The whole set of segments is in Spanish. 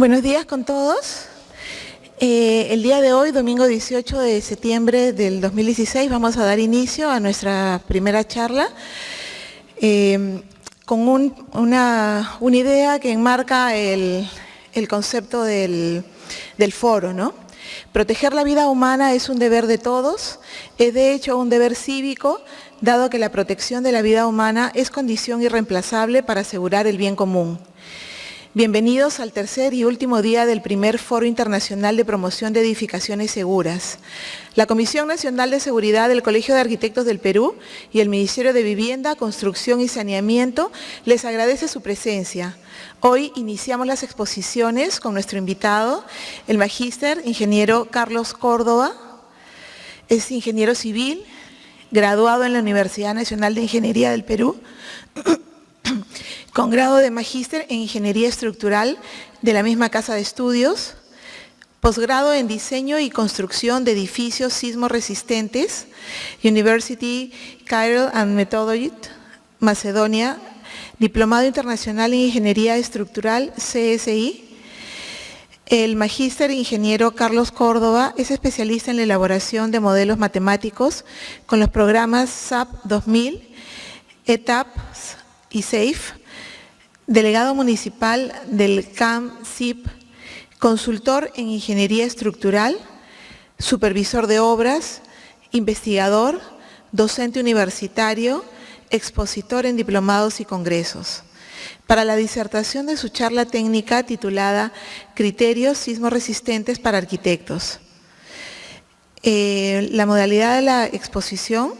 Buenos días con todos. El día de hoy, domingo 18 de septiembre del 2016, vamos a dar inicio a nuestra primera charla con una idea que enmarca el concepto del foro, ¿no? Proteger la vida humana es un deber de todos, es de hecho un deber cívico, dado que la protección de la vida humana es condición irreemplazable para asegurar el bien común. Bienvenidos al tercer y último día del primer Foro Internacional de Promoción de Edificaciones Seguras. La Comisión Nacional de Seguridad del Colegio de Arquitectos del Perú y el Ministerio de Vivienda, Construcción y Saneamiento les agradece su presencia. Hoy iniciamos las exposiciones con nuestro invitado, el magíster ingeniero Carlos Córdoba. Es ingeniero civil, graduado en la Universidad Nacional de Ingeniería del Perú, con grado de magíster en Ingeniería Estructural de la misma casa de estudios, posgrado en Diseño y Construcción de Edificios Sismo Resistentes, University Cairo and Methodist, Macedonia, Diplomado Internacional en Ingeniería Estructural, CSI. El magíster ingeniero Carlos Córdoba es especialista en la elaboración de modelos matemáticos con los programas SAP 2000, ETAPS y SAFE, delegado municipal del CAM-CIP, consultor en ingeniería estructural, supervisor de obras, investigador, docente universitario, expositor en diplomados y congresos. Para la disertación de su charla técnica titulada Criterios sismoresistentes para arquitectos. La modalidad de la exposición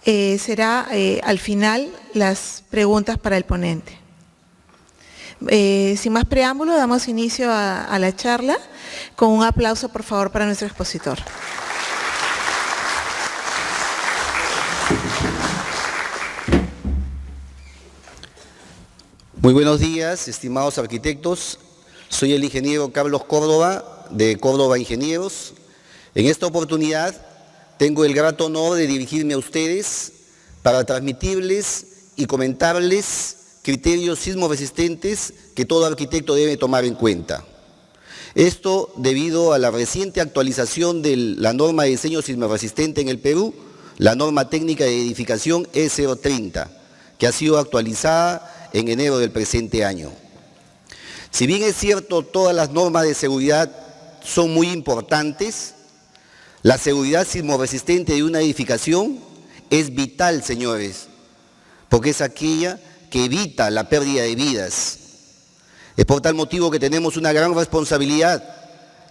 será al final las preguntas para el ponente. Sin más preámbulo, damos inicio a la charla con un aplauso, por favor, para nuestro expositor. Muy buenos días, estimados arquitectos. Soy el ingeniero Carlos Córdoba, de Córdoba Ingenieros. En esta oportunidad tengo el grato honor de dirigirme a ustedes para transmitirles y comentarles criterios sismoresistentes que todo arquitecto debe tomar en cuenta. Esto debido a la reciente actualización de la norma de diseño sismoresistente en el Perú, la norma técnica de edificación E030, que ha sido actualizada en enero del presente año. Si bien es cierto, todas las normas de seguridad son muy importantes, la seguridad sismoresistente de una edificación es vital, señores, porque es aquella que evita la pérdida de vidas. Es por tal motivo que tenemos una gran responsabilidad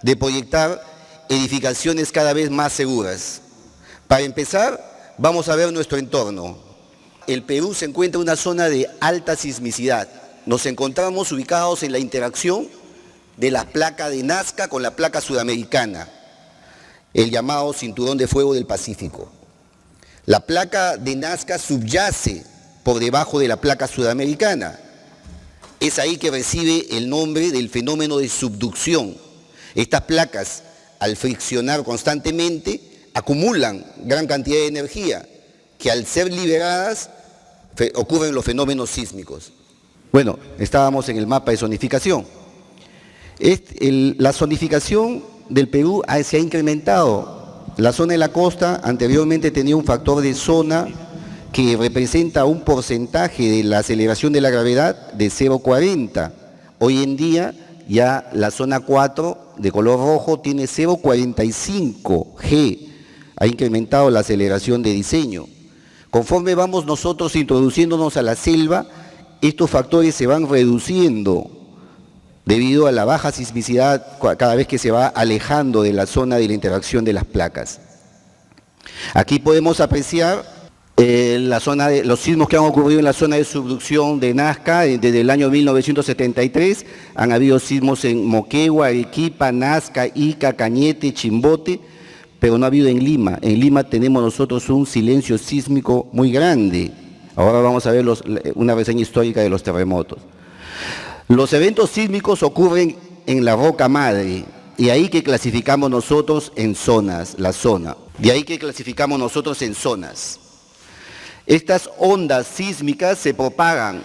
de proyectar edificaciones cada vez más seguras. Para empezar, vamos a ver nuestro entorno. El Perú se encuentra en una zona de alta sismicidad. Nos encontramos ubicados en la interacción de la placa de Nazca con la placa sudamericana, el llamado Cinturón de Fuego del Pacífico. La placa de Nazca subyace por debajo de la placa sudamericana. Es ahí que recibe el nombre del fenómeno de subducción. Estas placas, al friccionar constantemente, acumulan gran cantidad de energía, que al ser liberadas, ocurren los fenómenos sísmicos. Bueno, estábamos en el mapa de zonificación. La zonificación del Perú se ha incrementado. La zona de la costa anteriormente tenía un factor de zona que representa un porcentaje de la aceleración de la gravedad de 0,40. Hoy en día ya la zona 4 de color rojo tiene 0,45 G. Ha incrementado la aceleración de diseño. Conforme vamos nosotros introduciéndonos a la selva, estos factores se van reduciendo debido a la baja sismicidad cada vez que se va alejando de la zona de la interacción de las placas. Aquí podemos apreciar los sismos que han ocurrido en la zona de subducción de Nazca desde el año 1973. Han habido sismos en Moquegua, Arequipa, Nazca, Ica, Cañete, Chimbote, pero no ha habido en Lima. En Lima tenemos nosotros un silencio sísmico muy grande. Ahora vamos a ver una reseña histórica de los terremotos. Los eventos sísmicos ocurren en la roca madre, y ahí que clasificamos nosotros en zonas, la zona. De ahí que clasificamos nosotros en zonas. Estas ondas sísmicas se propagan,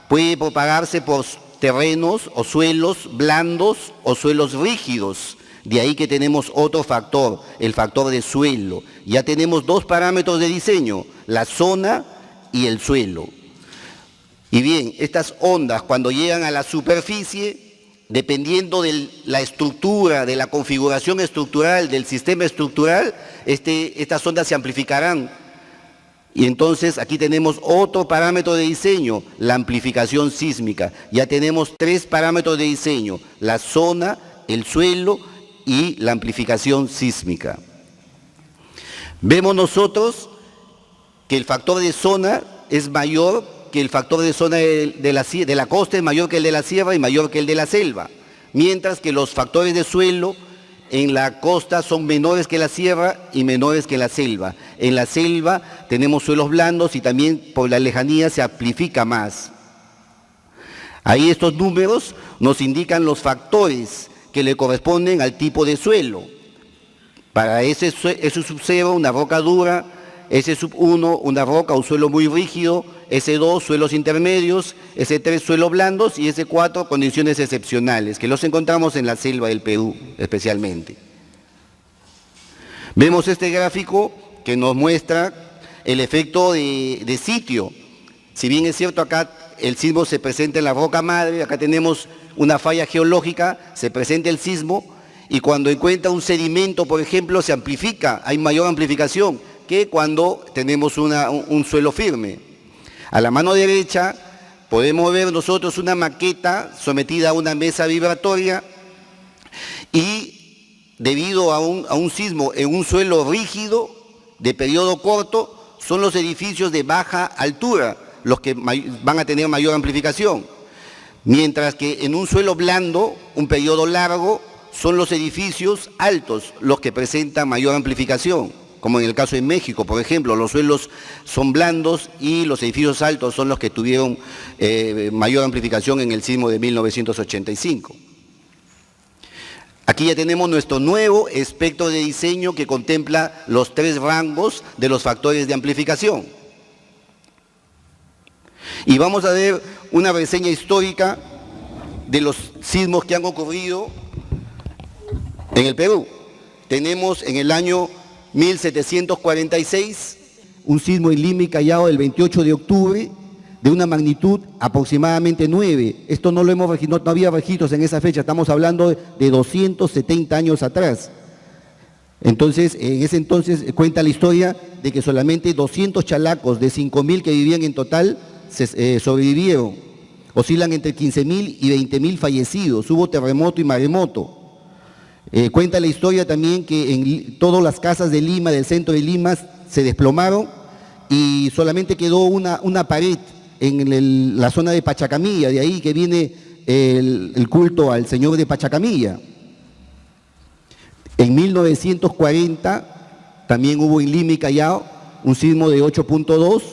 puede propagarse por terrenos o suelos blandos o suelos rígidos. De ahí que tenemos otro factor, el factor de suelo. Ya tenemos dos parámetros de diseño, la zona y el suelo. Y bien, estas ondas cuando llegan a la superficie, dependiendo de la estructura, de la configuración estructural, del sistema estructural, estas ondas se amplificarán. Y entonces aquí tenemos otro parámetro de diseño, la amplificación sísmica. Ya tenemos tres parámetros de diseño, la zona, el suelo y la amplificación sísmica. Vemos nosotros que el factor de zona es mayor que el factor de zona de la costa, es mayor que el de la sierra y mayor que el de la selva, mientras que los factores de suelo en la costa son menores que la sierra y menores que la selva. En la selva tenemos suelos blandos y también por la lejanía se amplifica más. Ahí estos números nos indican los factores que le corresponden al tipo de suelo. Para S0, una roca dura, S1, una roca o suelo muy rígido, S2, suelos intermedios, S3, suelos blandos y S4, condiciones excepcionales, que los encontramos en la selva del Perú especialmente. Vemos este gráfico que nos muestra el efecto de sitio. Si bien es cierto acá el sismo se presenta en la roca madre, acá tenemos una falla geológica, se presenta el sismo y cuando encuentra un sedimento, por ejemplo, se amplifica, hay mayor amplificación que cuando tenemos un suelo firme. A la mano derecha podemos ver nosotros una maqueta sometida a una mesa vibratoria y debido a un sismo en un suelo rígido de periodo corto, son los edificios de baja altura los que van a tener mayor amplificación, mientras que en un suelo blando, un periodo largo, son los edificios altos los que presentan mayor amplificación, como en el caso de México, por ejemplo, los suelos son blandos y los edificios altos son los que tuvieron mayor amplificación en el sismo de 1985. Aquí ya tenemos nuestro nuevo espectro de diseño que contempla los tres rangos de los factores de amplificación. Y vamos a ver una reseña histórica de los sismos que han ocurrido en el Perú. Tenemos en el año 1746 un sismo en Lima y Callao del 28 de octubre de una magnitud aproximadamente 9. Esto no había registros en esa fecha, estamos hablando de 270 años atrás. Entonces, en ese entonces cuenta la historia de que solamente 200 chalacos de 5.000 que vivían en total sobrevivieron. Oscilan entre 15.000 y 20.000 fallecidos, hubo terremoto y maremoto. Cuenta la historia también que en todas las casas de Lima, del centro de Lima, se desplomaron y solamente quedó una pared en la zona de Pachacamilla, de ahí que viene el culto al señor de Pachacamilla. En 1940 también hubo en Lima y Callao un sismo de 8.2.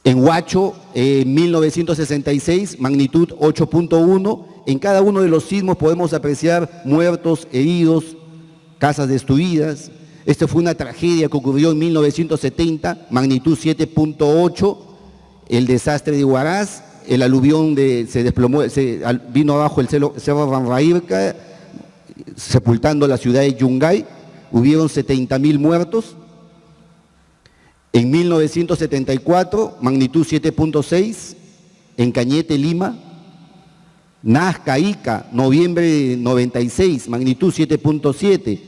En Huacho, en 1966, magnitud 8.1. En cada uno de los sismos podemos apreciar muertos, heridos, casas destruidas. Esta fue una tragedia que ocurrió en 1970, magnitud 7.8. El desastre de Huaraz, el aluvión se desplomó, vino abajo el cerro Ranraírca, sepultando la ciudad de Yungay. Hubieron 70.000 muertos. En 1974, magnitud 7.6, en Cañete, Lima. Nazca, Ica, noviembre de 96, magnitud 7.7.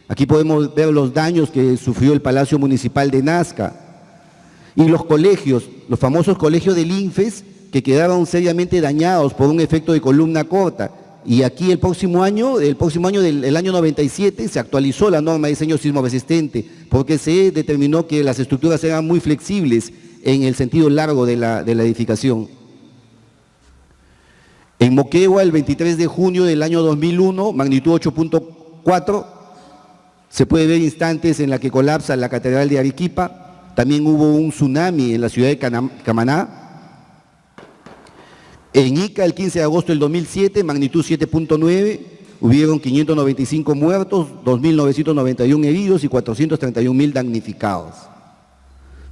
Aquí podemos ver los daños que sufrió el Palacio Municipal de Nazca. Y los colegios, los famosos colegios del INFES, que quedaron seriamente dañados por un efecto de columna corta. Y aquí el próximo año del año 97, se actualizó la norma de diseño sismo resistente, porque se determinó que las estructuras eran muy flexibles en el sentido largo de la edificación. En Moquegua, el 23 de junio del año 2001, magnitud 8.4, se puede ver instantes en la que colapsa la Catedral de Arequipa. También hubo un tsunami en la ciudad de Camaná. En Ica, el 15 de agosto del 2007, magnitud 7.9, hubieron 595 muertos, 2.991 heridos y 431.000 damnificados.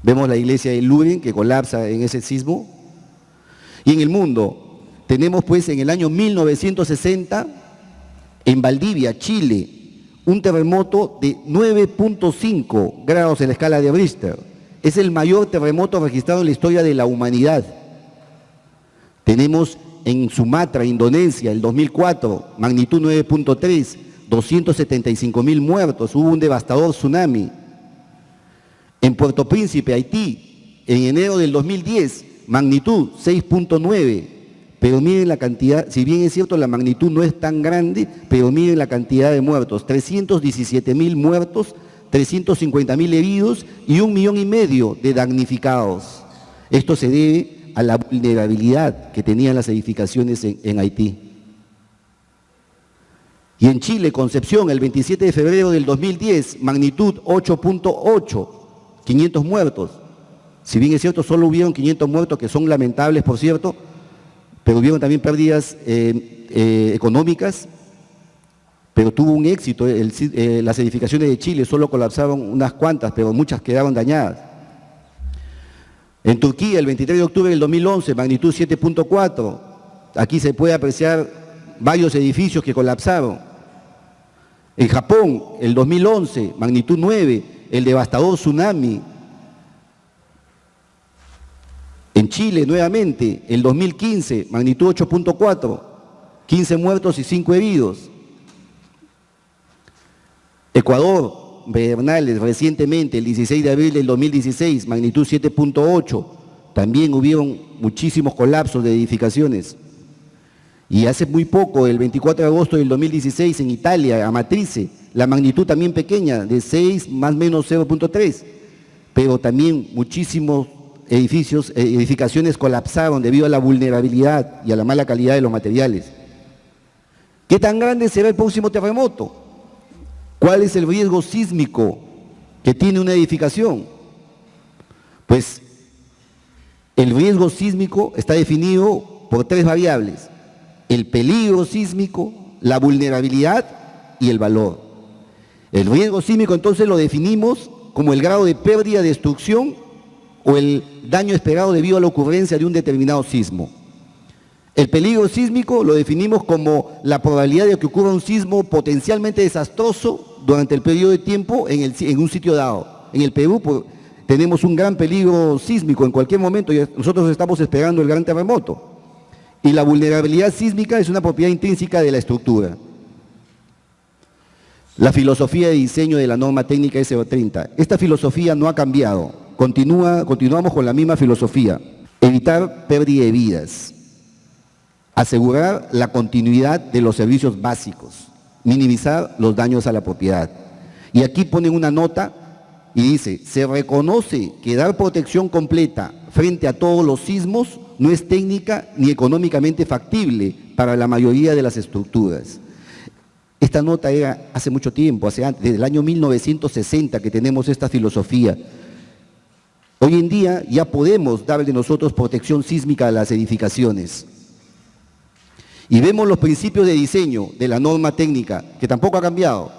Vemos la iglesia de Lourdes que colapsa en ese sismo. Y en el mundo, Tenemos pues en el año 1960, en Valdivia, Chile, un terremoto de 9.5 grados en la escala de Richter. Es el mayor terremoto registrado en la historia de la humanidad. Tenemos en Sumatra, Indonesia, el 2004, magnitud 9.3, 275.000 muertos, hubo un devastador tsunami. En Puerto Príncipe, Haití, en enero del 2010, magnitud 6.9, pero miren la cantidad, si bien es cierto la magnitud no es tan grande, pero miren la cantidad de muertos, 317.000 muertos, 350.000 heridos y 1,5 millones de damnificados. Esto se debe a la vulnerabilidad que tenían las edificaciones en Haití. Y en Chile, Concepción, el 27 de febrero del 2010, magnitud 8.8, 500 muertos. Si bien es cierto, solo hubieron 500 muertos, que son lamentables, por cierto, pero hubieron también pérdidas económicas, pero tuvo un éxito. Las edificaciones de Chile solo colapsaron unas cuantas, pero muchas quedaron dañadas. En Turquía, el 23 de octubre del 2011, magnitud 7.4, aquí se puede apreciar varios edificios que colapsaron. En Japón, el 2011, magnitud 9, el devastador tsunami. En Chile, nuevamente, el 2015, magnitud 8.4, 15 muertos y 5 heridos. Ecuador, Bernales, recientemente, el 16 de abril del 2016, magnitud 7.8, también hubieron muchísimos colapsos de edificaciones. Y hace muy poco, el 24 de agosto del 2016, en Italia, Amatrice, la magnitud también pequeña, de 6 más o menos 0.3, pero también muchísimos edificaciones colapsaron debido a la vulnerabilidad y a la mala calidad de los materiales. ¿Qué tan grande será el próximo terremoto? ¿Cuál es el riesgo sísmico que tiene una edificación? Pues el riesgo sísmico está definido por 3 variables: el peligro sísmico, la vulnerabilidad y el valor. El riesgo sísmico entonces lo definimos como el grado de pérdida, destrucción o el daño esperado debido a la ocurrencia de un determinado sismo. El peligro sísmico lo definimos como la probabilidad de que ocurra un sismo potencialmente desastroso durante el periodo de tiempo en un sitio dado. En el Perú tenemos un gran peligro sísmico en cualquier momento y nosotros estamos esperando el gran terremoto. Y la vulnerabilidad sísmica es una propiedad intrínseca de la estructura. La filosofía de diseño de la norma técnica S030. Esta filosofía no ha cambiado. Continuamos con la misma filosofía. Evitar pérdida de vidas. Asegurar la continuidad de los servicios básicos. Minimizar los daños a la propiedad. Y aquí ponen una nota y dice: se reconoce que dar protección completa frente a todos los sismos no es técnica ni económicamente factible para la mayoría de las estructuras. Esta nota era hace mucho tiempo, desde el año 1960 que tenemos esta filosofía. Hoy en día ya podemos darle nosotros protección sísmica a las edificaciones. Y vemos los principios de diseño de la norma técnica, que tampoco ha cambiado.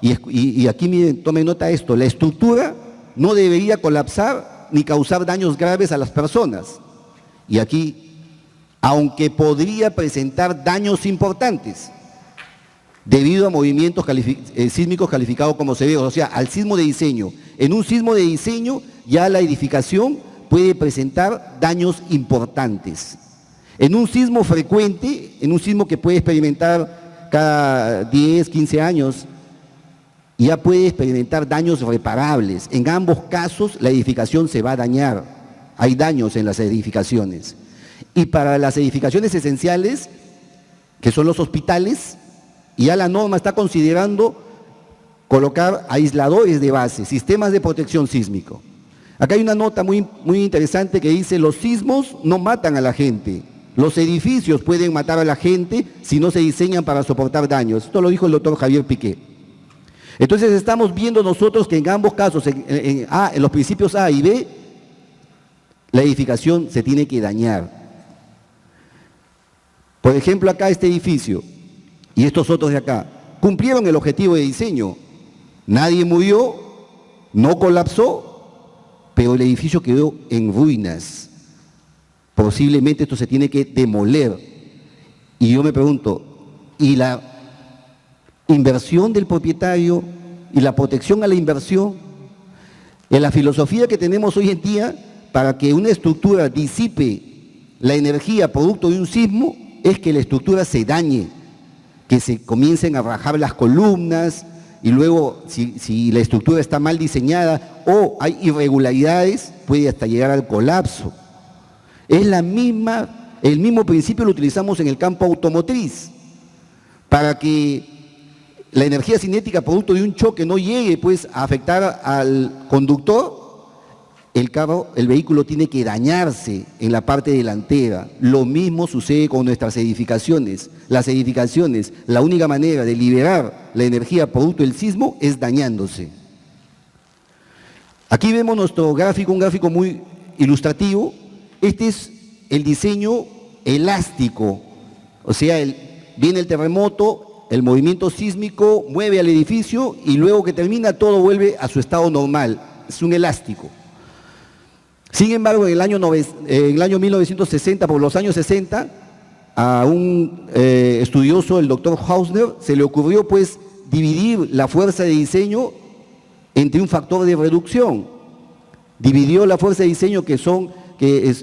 Y aquí miren, tomen nota de esto: la estructura no debería colapsar ni causar daños graves a las personas. Y aquí, aunque podría presentar daños importantes debido a movimientos sísmicos calificados como severos, o sea, al sismo de diseño. En un sismo de diseño ya la edificación puede presentar daños importantes. En un sismo frecuente, en un sismo que puede experimentar cada 10, 15 años, ya puede experimentar daños reparables. En ambos casos la edificación se va a dañar. Hay daños en las edificaciones. Y para las edificaciones esenciales, que son los hospitales, ya la norma está considerando colocar aisladores de base, sistemas de protección sísmico. Acá hay una nota muy interesante que dice: los sismos no matan a la gente, los edificios pueden matar a la gente si no se diseñan para soportar daños. Esto lo dijo el doctor Javier Piqué. Entonces estamos viendo nosotros que en ambos casos, en los principios A y B, la edificación se tiene que dañar. Por ejemplo, acá este edificio y estos otros de acá cumplieron el objetivo de diseño. Nadie murió, no colapsó, pero el edificio quedó en ruinas. Posiblemente esto se tiene que demoler. Y yo me pregunto, ¿y la inversión del propietario y la protección a la inversión? En la filosofía que tenemos hoy en día, para que una estructura disipe la energía producto de un sismo, es que la estructura se dañe, que se comiencen a rajar las columnas, y luego, si la estructura está mal diseñada o hay irregularidades, puede hasta llegar al colapso. Es el mismo principio lo utilizamos en el campo automotriz, para que la energía cinética producto de un choque no llegue pues a afectar al conductor. El vehículo tiene que dañarse en la parte delantera. Lo mismo sucede con nuestras edificaciones. Las edificaciones, la única manera de liberar la energía producto del sismo es dañándose. Aquí vemos nuestro gráfico, un gráfico muy ilustrativo. Este es el diseño elástico, o sea, viene el terremoto, el movimiento sísmico mueve al edificio y luego que termina todo vuelve a su estado normal. Es un elástico. Sin embargo, en el año 1960, por los años 60, a un estudioso, el doctor Hausner, se le ocurrió pues dividir la fuerza de diseño entre un factor de reducción. Dividió la fuerza de diseño que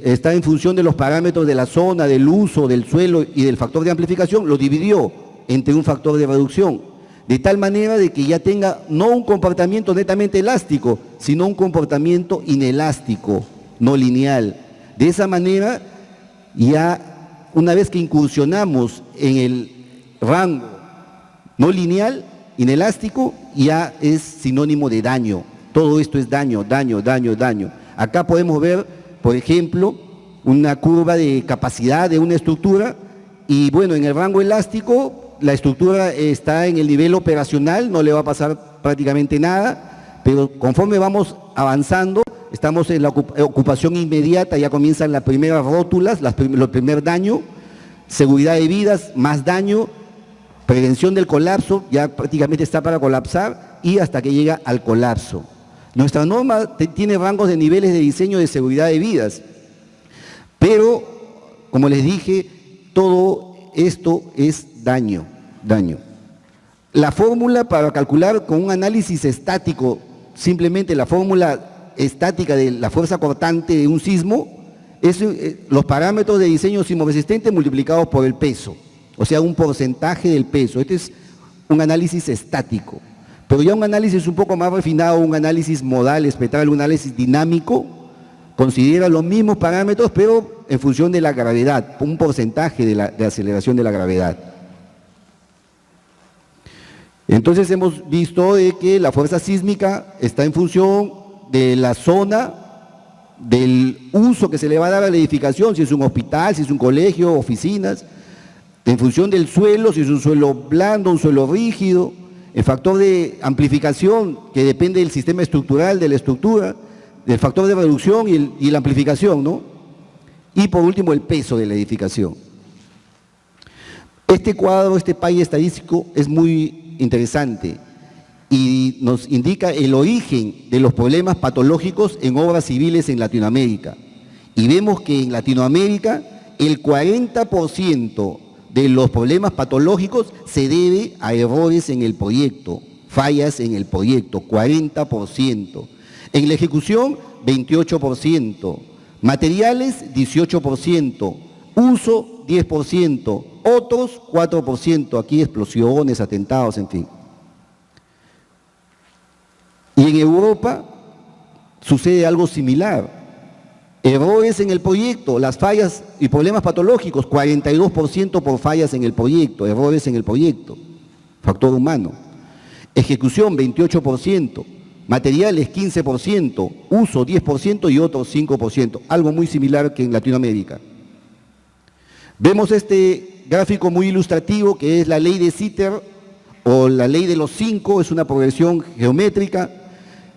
está en función de los parámetros de la zona, del uso, del suelo y del factor de amplificación, lo dividió entre un factor de reducción, de tal manera de que ya tenga no un comportamiento netamente elástico, sino un comportamiento inelástico, no lineal. De esa manera, ya una vez que incursionamos en el rango no lineal, inelástico, ya es sinónimo de daño. Todo esto es daño, daño, daño, daño. Acá podemos ver, por ejemplo, una curva de capacidad de una estructura y bueno, en el rango elástico la estructura está en el nivel operacional, no le va a pasar prácticamente nada, pero conforme vamos avanzando, estamos en la ocupación inmediata, ya comienzan las primeras rótulas, el primer daño, seguridad de vidas, más daño, prevención del colapso, ya prácticamente está para colapsar y hasta que llega al colapso. Nuestra norma tiene rangos de niveles de diseño de seguridad de vidas, pero, como les dije, todo esto es daño. La fórmula para calcular con un análisis estático, simplemente la fórmula estática de la fuerza cortante de un sismo, es los parámetros de diseño sismoresistente multiplicados por el peso, o sea, un porcentaje del peso. Este es un análisis estático. Pero ya un análisis un poco más refinado, un análisis modal, espectral, un análisis dinámico, considera los mismos parámetros, pero en función de la gravedad, un porcentaje de aceleración de la gravedad. Entonces hemos visto de que la fuerza sísmica está en función de la zona, del uso que se le va a dar a la edificación, si es un hospital, si es un colegio, oficinas, en función del suelo, si es un suelo blando, un suelo rígido, el factor de amplificación que depende del sistema estructural, de la estructura, del factor de reducción y la amplificación, ¿no? Y por último el peso de la edificación. Este cuadro, este pie estadístico es muy interesante y nos indica el origen de los problemas patológicos en obras civiles en Latinoamérica. Y vemos que en Latinoamérica el 40% de los problemas patológicos se debe a errores en el proyecto, fallas en el proyecto, 40%. En la ejecución, 28%. Materiales, 18%. Uso, 10%. Otros, 4%. Aquí explosiones, atentados, en fin. Y en Europa sucede algo similar. Errores en el proyecto, las fallas y problemas patológicos, 42% por fallas en el proyecto, errores en el proyecto, factor humano. Ejecución, 28%, materiales, 15%, uso, 10% y otros 5%, algo muy similar que en Latinoamérica. Vemos este gráfico muy ilustrativo que es la ley de Sitter o la ley de los 5, es una progresión geométrica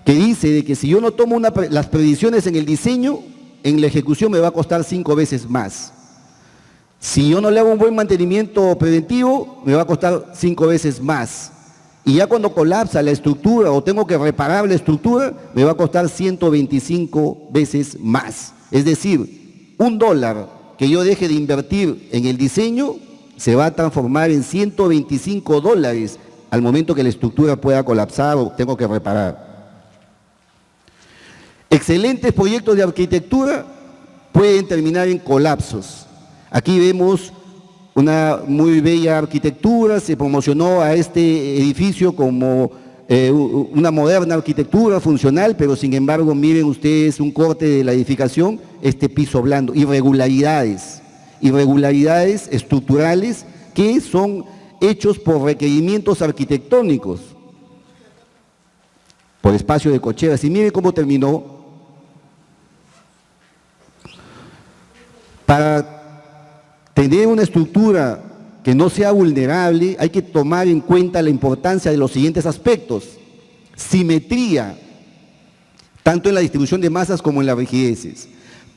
que dice de que si yo no tomo las predicciones en el diseño, en la ejecución me va a costar 5 veces más. Si yo no le hago un buen mantenimiento preventivo, me va a costar 5 veces más. Y ya cuando colapsa la estructura o tengo que reparar la estructura, me va a costar 125 veces más. Es decir, $1 que yo deje de invertir en el diseño, se va a transformar en $125 al momento que la estructura pueda colapsar o tengo que reparar. Excelentes proyectos de arquitectura pueden terminar en colapsos. Aquí vemos una muy bella arquitectura, se promocionó a este edificio como una moderna arquitectura funcional, pero sin embargo miren ustedes un corte de la edificación, este piso blando, irregularidades estructurales que son hechos por requerimientos arquitectónicos, por espacio de cocheras. Y miren cómo terminó. Para tener una estructura que no sea vulnerable, hay que tomar en cuenta la importancia de los siguientes aspectos: simetría, tanto en la distribución de masas como en las rigideces;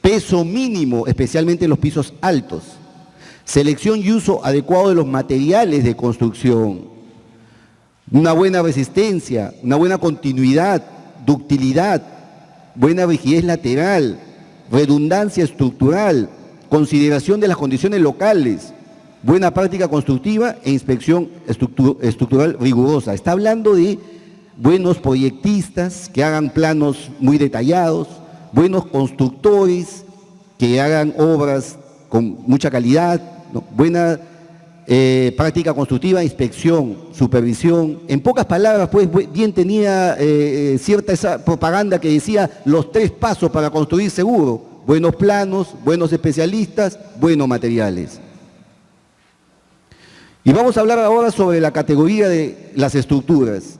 peso mínimo, especialmente en los pisos altos; selección y uso adecuado de los materiales de construcción; una buena resistencia, una buena continuidad, ductilidad, buena rigidez lateral, redundancia estructural, consideración de las condiciones locales, buena práctica constructiva e inspección estructural rigurosa. Está hablando de buenos proyectistas que hagan planos muy detallados, buenos constructores que hagan obras con mucha calidad, ¿no? Buena práctica constructiva, inspección, supervisión. En pocas palabras, pues bien tenía cierta esa propaganda que decía los 3 pasos para construir seguro: buenos planos, buenos especialistas, buenos materiales. Y vamos a hablar ahora sobre la categoría de las estructuras.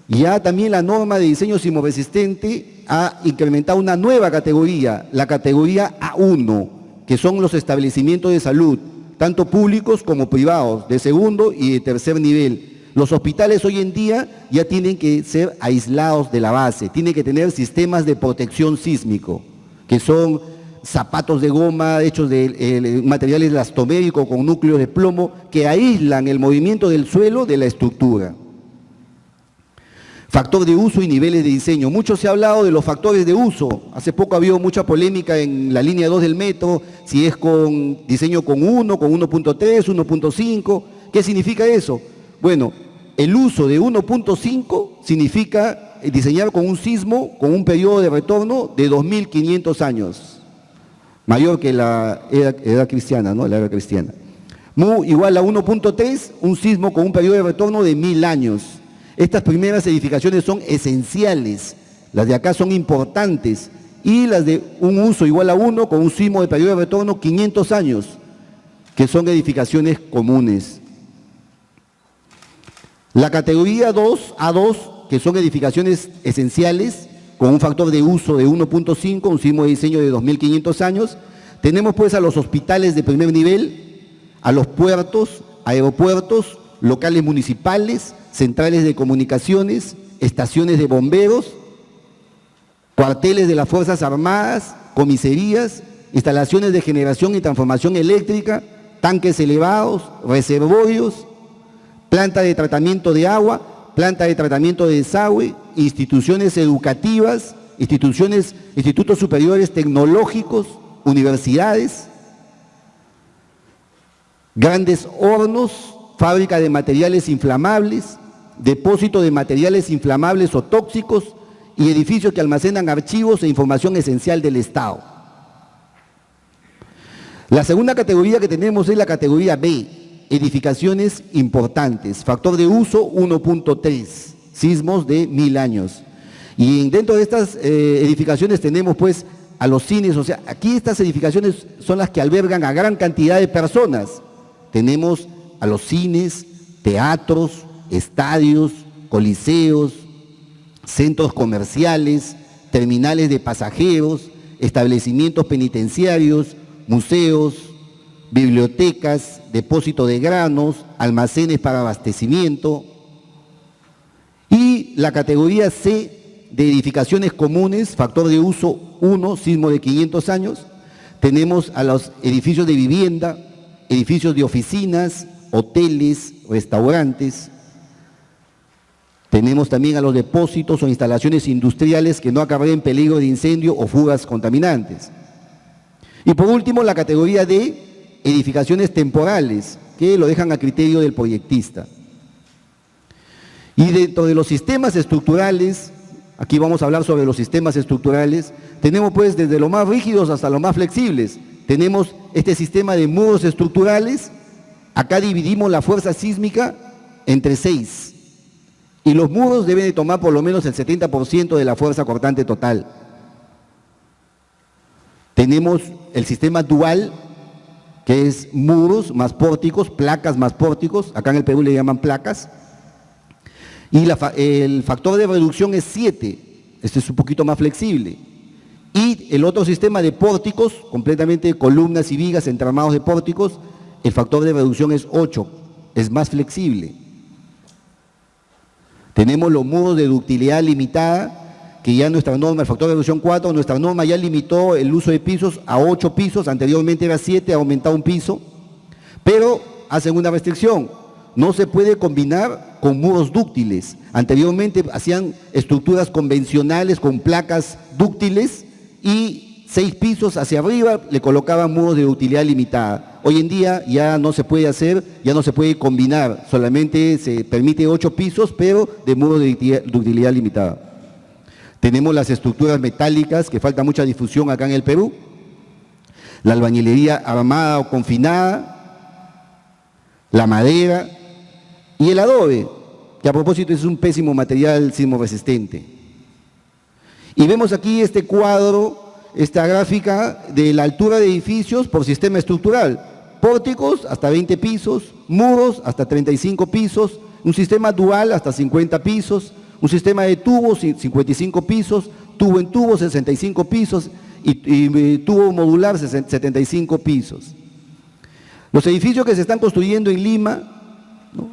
Ya también la norma de diseño sismoresistente ha incrementado una nueva categoría, la categoría A1, que son los establecimientos de salud, tanto públicos como privados, de segundo y de tercer nivel. Los hospitales hoy en día ya tienen que ser aislados de la base, tienen que tener sistemas de protección sísmico, que son zapatos de goma hechos de materiales elastoméricos con núcleos de plomo que aíslan el movimiento del suelo de la estructura. Factor de uso y niveles de diseño. Mucho se ha hablado de los factores de uso. Hace poco ha habido mucha polémica en la línea 2 del metro, si es con diseño con 1, con 1.3, 1.5. ¿Qué significa eso? Bueno, el uso de 1.5 significa diseñar con un sismo con un periodo de retorno de 2500 años. Mayor que la edad cristiana, ¿no? La era cristiana. Mu igual a 1.3, un sismo con un periodo de retorno de 1000 años. Estas primeras edificaciones son esenciales, las de acá son importantes, y las de un uso igual a 1 con un sismo de periodo de retorno 500 años, que son edificaciones comunes. La categoría 2, A2, que son edificaciones esenciales, con un factor de uso de 1.5, un sismo de diseño de 2500 años. Tenemos pues a los hospitales de primer nivel, a los puertos, aeropuertos, locales municipales, centrales de comunicaciones, estaciones de bomberos, cuarteles de las Fuerzas Armadas, comisarías, instalaciones de generación y transformación eléctrica, tanques elevados, reservorios, planta de tratamiento de agua, planta de tratamiento de desagüe, instituciones educativas, institutos superiores tecnológicos, universidades, grandes hornos, fábrica de materiales inflamables, depósito de materiales inflamables o tóxicos y edificios que almacenan archivos e información esencial del Estado. La segunda categoría que tenemos es la categoría B, edificaciones importantes, factor de uso 1.3, sismos de 1000 años. Y dentro de estas edificaciones tenemos pues a los cines, o sea, aquí estas edificaciones son las que albergan a gran cantidad de personas. Tenemos a los cines, teatros, estadios, coliseos, centros comerciales, terminales de pasajeros, establecimientos penitenciarios, museos, bibliotecas, depósito de granos, almacenes para abastecimiento. Y la categoría C de edificaciones comunes, factor de uso 1, sismo de 500 años, tenemos a los edificios de vivienda, edificios de oficinas, hoteles, restaurantes. Tenemos también a los depósitos o instalaciones industriales que no acarreen peligro de incendio o fugas contaminantes. Y por último, la categoría D, edificaciones temporales, que lo dejan a criterio del proyectista. Y dentro de los sistemas estructurales, aquí vamos a hablar sobre los sistemas estructurales, tenemos pues desde los más rígidos hasta los más flexibles. Tenemos este sistema de muros estructurales, acá dividimos la fuerza sísmica entre 6, y los muros deben de tomar por lo menos el 70% de la fuerza cortante total. Tenemos el sistema dual, que es muros más pórticos, placas más pórticos, acá en el Perú le llaman placas, y el factor de reducción es 7, este es un poquito más flexible. Y el otro sistema de pórticos, completamente columnas y vigas entramados de pórticos, el factor de reducción es 8, es más flexible. Tenemos los muros de ductilidad limitada, que ya nuestra norma, el factor de reducción 4, nuestra norma ya limitó el uso de pisos a 8 pisos, anteriormente era 7, ha aumentado un piso, pero hacen una restricción, no se puede combinar con muros dúctiles. Anteriormente hacían estructuras convencionales con placas dúctiles y 6 pisos hacia arriba le colocaban muros de utilidad limitada. Hoy en día ya no se puede hacer, ya no se puede combinar, solamente se permite 8 pisos, pero de muros de utilidad limitada. Tenemos las estructuras metálicas, que falta mucha difusión acá en el Perú, la albañilería armada o confinada, la madera y el adobe, que a propósito es un pésimo material sismo resistente. Y vemos aquí este cuadro, esta gráfica de la altura de edificios por sistema estructural. Pórticos hasta 20 pisos, muros hasta 35 pisos, un sistema dual hasta 50 pisos, un sistema de tubos 55 pisos, tubo en tubo 65 pisos y tubo modular 75 pisos. Los edificios que se están construyendo en Lima, ¿no?,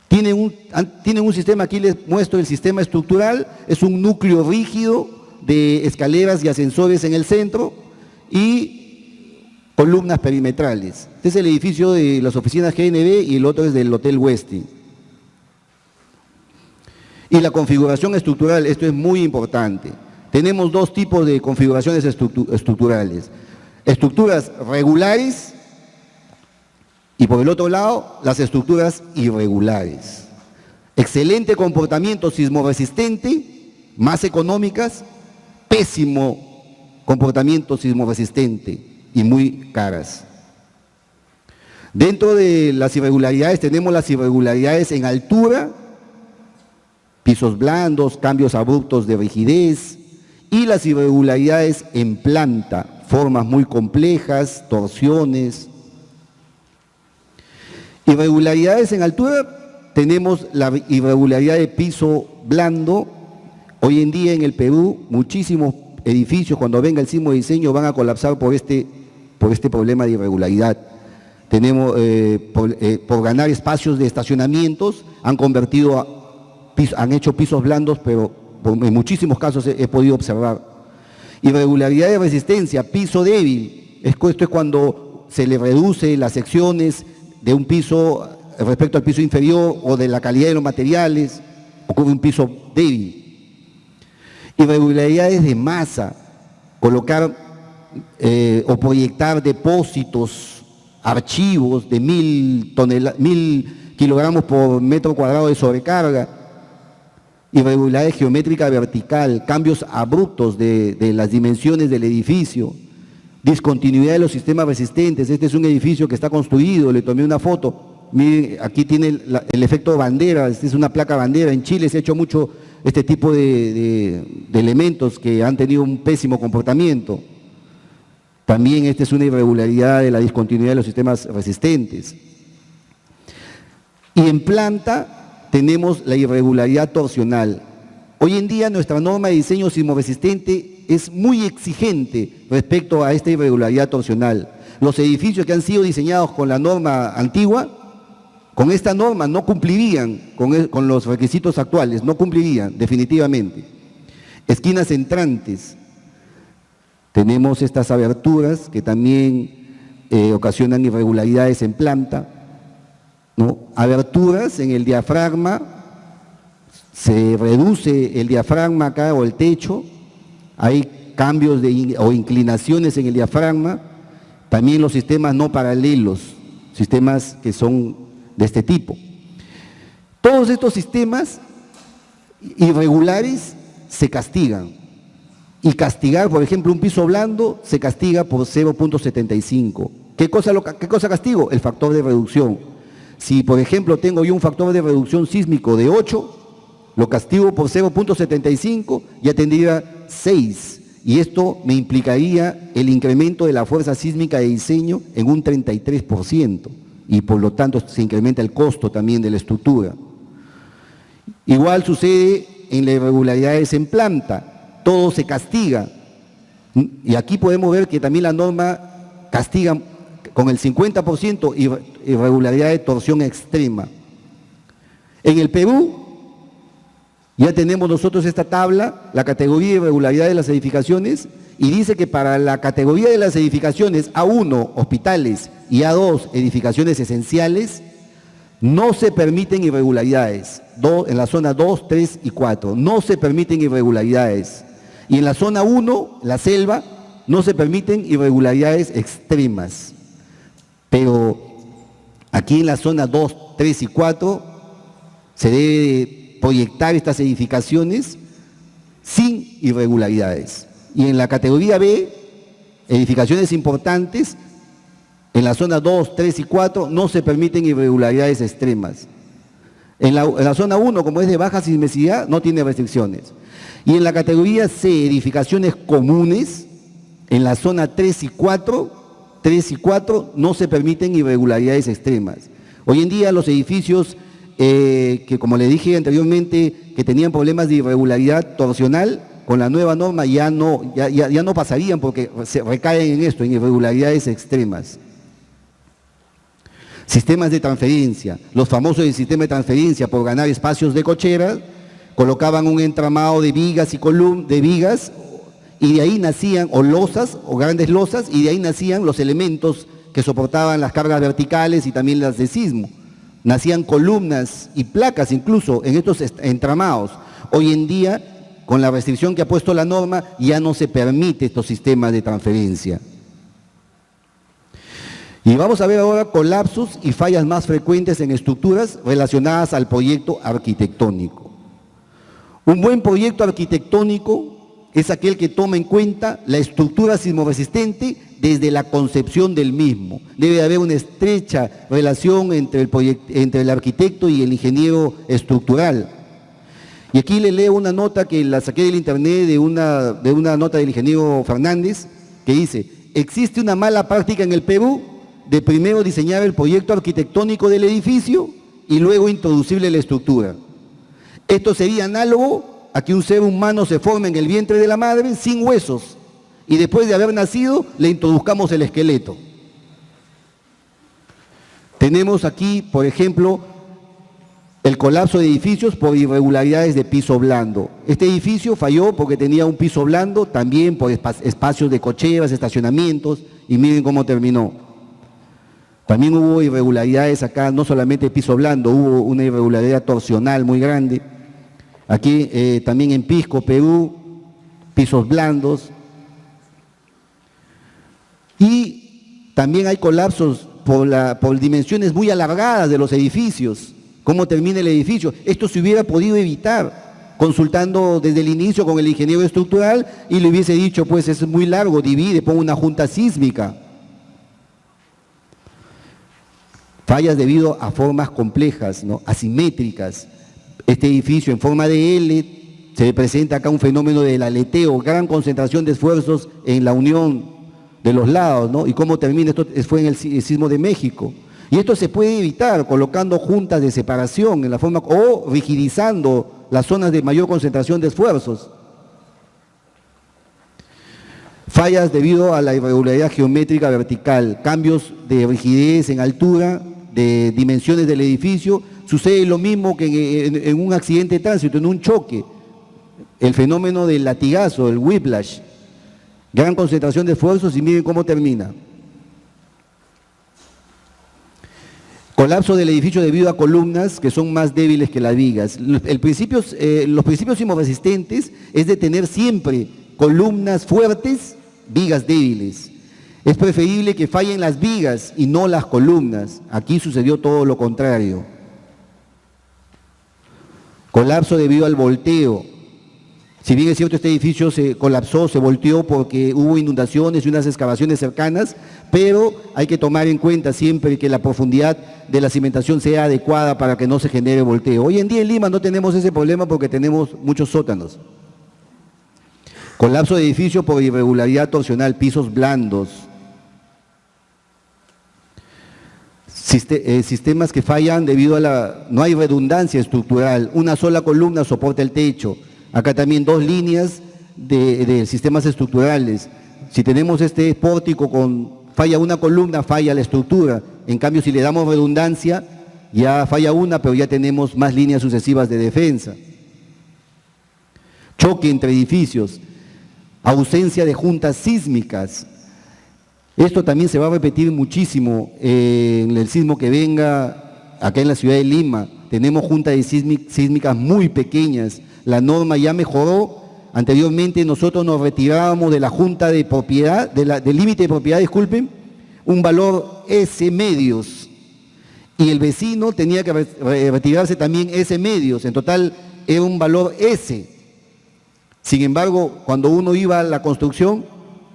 tienen un sistema, aquí les muestro el sistema estructural, es un núcleo rígido de escaleras y ascensores en el centro y columnas perimetrales. Este es el edificio de las oficinas GNB y el otro es del Hotel Westin. Y la configuración estructural, esto es muy importante. Tenemos dos tipos de configuraciones estructurales. Estructuras regulares y por el otro lado las estructuras irregulares. Excelente comportamiento sismoresistente, más económicas, pésimo comportamiento sismoresistente y muy caras. Dentro de las irregularidades tenemos las irregularidades en altura, pisos blandos, cambios abruptos de rigidez, y las irregularidades en planta, formas muy complejas, torsiones. Irregularidades en altura, tenemos la irregularidad de piso blando. Hoy en día en el Perú, muchísimos edificios, cuando venga el sismo de diseño, van a colapsar por este problema de irregularidad. Tenemos, por ganar espacios de estacionamientos, han hecho pisos blandos, pero en muchísimos casos he podido observar. Irregularidad de resistencia, piso débil. Esto es cuando se le reduce las secciones de un piso respecto al piso inferior o de la calidad de los materiales, ocurre un piso débil. Irregularidades de masa, colocar o proyectar depósitos, archivos de 1000 kilogramos por metro cuadrado de sobrecarga. Irregularidad geométrica vertical, cambios abruptos de las dimensiones del edificio, discontinuidad de los sistemas resistentes. Este es un edificio que está construido, le tomé una foto, miren, aquí tiene el efecto bandera, esta es una placa bandera. En Chile se ha hecho mucho este tipo de elementos que han tenido un pésimo comportamiento. También esta es una irregularidad de la discontinuidad de los sistemas resistentes. Y en planta tenemos la irregularidad torsional. Hoy en día nuestra norma de diseño sismoresistente es muy exigente respecto a esta irregularidad torsional. Los edificios que han sido diseñados con la norma antigua, con esta norma no cumplirían con los requisitos actuales, no cumplirían definitivamente. Esquinas entrantes. Tenemos estas aberturas que también ocasionan irregularidades en planta, ¿no? Aberturas en el diafragma, se reduce el diafragma acá o el techo, hay cambios o inclinaciones en el diafragma, también los sistemas no paralelos, sistemas que son de este tipo. Todos estos sistemas irregulares se castigan. Y castigar, por ejemplo, un piso blando se castiga por 0.75. ¿Qué cosa castigo? El factor de reducción. Si, por ejemplo, tengo yo un factor de reducción sísmico de 8, lo castigo por 0.75, ya tendría 6. Y esto me implicaría el incremento de la fuerza sísmica de diseño en un 33%. Y por lo tanto se incrementa el costo también de la estructura. Igual sucede en las irregularidades en planta. Todo se castiga. Y aquí podemos ver que también la norma castiga con el 50% irregularidad de torsión extrema. En el Perú ya tenemos nosotros esta tabla, la categoría de irregularidad de las edificaciones, y dice que para la categoría de las edificaciones A1, hospitales, y A2, edificaciones esenciales, no se permiten irregularidades. En la zona 2, 3 y 4, no se permiten irregularidades. Y en la zona 1, la selva, no se permiten irregularidades extremas. Pero aquí en la zona 2, 3 y 4 se debe proyectar estas edificaciones sin irregularidades. Y en la categoría B, edificaciones importantes, en la zona 2, 3 y 4 no se permiten irregularidades extremas. En la zona 1, como es de baja sismicidad, no tiene restricciones. Y en la categoría C, edificaciones comunes, en la zona 3 y 4 no se permiten irregularidades extremas. Hoy en día los edificios que, como le dije anteriormente, que tenían problemas de irregularidad torsional, con la nueva norma ya no pasarían porque se recaen en esto, en irregularidades extremas. Sistemas de transferencia. Los famosos del sistema de transferencia, por ganar espacios de cochera, colocaban un entramado de vigas y vigas, y de ahí nacían, o losas, o grandes losas, y de ahí nacían los elementos que soportaban las cargas verticales y también las de sismo. Nacían columnas y placas incluso en estos entramados. Hoy en día, con la restricción que ha puesto la norma, ya no se permite estos sistemas de transferencia. Y vamos a ver ahora colapsos y fallas más frecuentes en estructuras relacionadas al proyecto arquitectónico. Un buen proyecto arquitectónico es aquel que toma en cuenta la estructura sismoresistente desde la concepción del mismo. Debe haber una estrecha relación entre el arquitecto y el ingeniero estructural. Y aquí le leo una nota que la saqué del internet de una nota del ingeniero Fernández, que dice: existe una mala práctica en el Perú de primero diseñar el proyecto arquitectónico del edificio y luego introducirle la estructura. Esto sería análogo a que un ser humano se forme en el vientre de la madre sin huesos y después de haber nacido le introduzcamos el esqueleto. Tenemos aquí, por ejemplo, el colapso de edificios por irregularidades de piso blando. Este edificio falló porque tenía un piso blando, también por espacios de cocheras, estacionamientos, y miren cómo terminó. También hubo irregularidades acá, no solamente piso blando, hubo una irregularidad torsional muy grande. Aquí también en Pisco, Perú, pisos blandos. Y también hay colapsos por dimensiones muy alargadas de los edificios. ¿Cómo termina el edificio? Esto se hubiera podido evitar consultando desde el inicio con el ingeniero estructural y le hubiese dicho, pues es muy largo, divide, pon una junta sísmica. Fallas debido a formas complejas, ¿no? Asimétricas. Este edificio en forma de L, se presenta acá un fenómeno del aleteo, gran concentración de esfuerzos en la unión de los lados, ¿no? ¿Y cómo termina? Esto fue en el sismo de México. Y esto se puede evitar colocando juntas de separación en la forma, o rigidizando las zonas de mayor concentración de esfuerzos. Fallas debido a la irregularidad geométrica vertical, cambios de rigidez en altura, de dimensiones del edificio. Sucede lo mismo que en un accidente de tránsito, en un choque. El fenómeno del latigazo, el whiplash. Gran concentración de esfuerzos y miren cómo termina. Colapso del edificio debido a columnas que son más débiles que las vigas. Los principios sismoresistentes es de tener siempre columnas fuertes, vigas débiles. Es preferible que fallen las vigas y no las columnas. Aquí sucedió todo lo contrario. Colapso debido al volteo. Si bien es cierto, este edificio se colapsó, se volteó porque hubo inundaciones y unas excavaciones cercanas, pero hay que tomar en cuenta siempre que la profundidad de la cimentación sea adecuada para que no se genere volteo. Hoy en día en Lima no tenemos ese problema porque tenemos muchos sótanos. Colapso de edificio por irregularidad torsional, pisos blandos. Sistemas que fallan debido a no hay redundancia estructural, una sola columna soporta el techo. Acá también 2 líneas de sistemas estructurales. Si tenemos este pórtico falla una columna, falla la estructura. En cambio, si le damos redundancia, ya falla una, pero ya tenemos más líneas sucesivas de defensa. Choque entre edificios, ausencia de juntas sísmicas. Esto también se va a repetir muchísimo en el sismo que venga acá en la ciudad de Lima. Tenemos juntas sísmicas muy pequeñas. La norma ya mejoró. Anteriormente nosotros nos retirábamos de la junta de propiedad, del límite de propiedad, disculpen, un valor S medios. Y el vecino tenía que retirarse también S medios. En total era un valor S. Sin embargo, cuando uno iba a la construcción,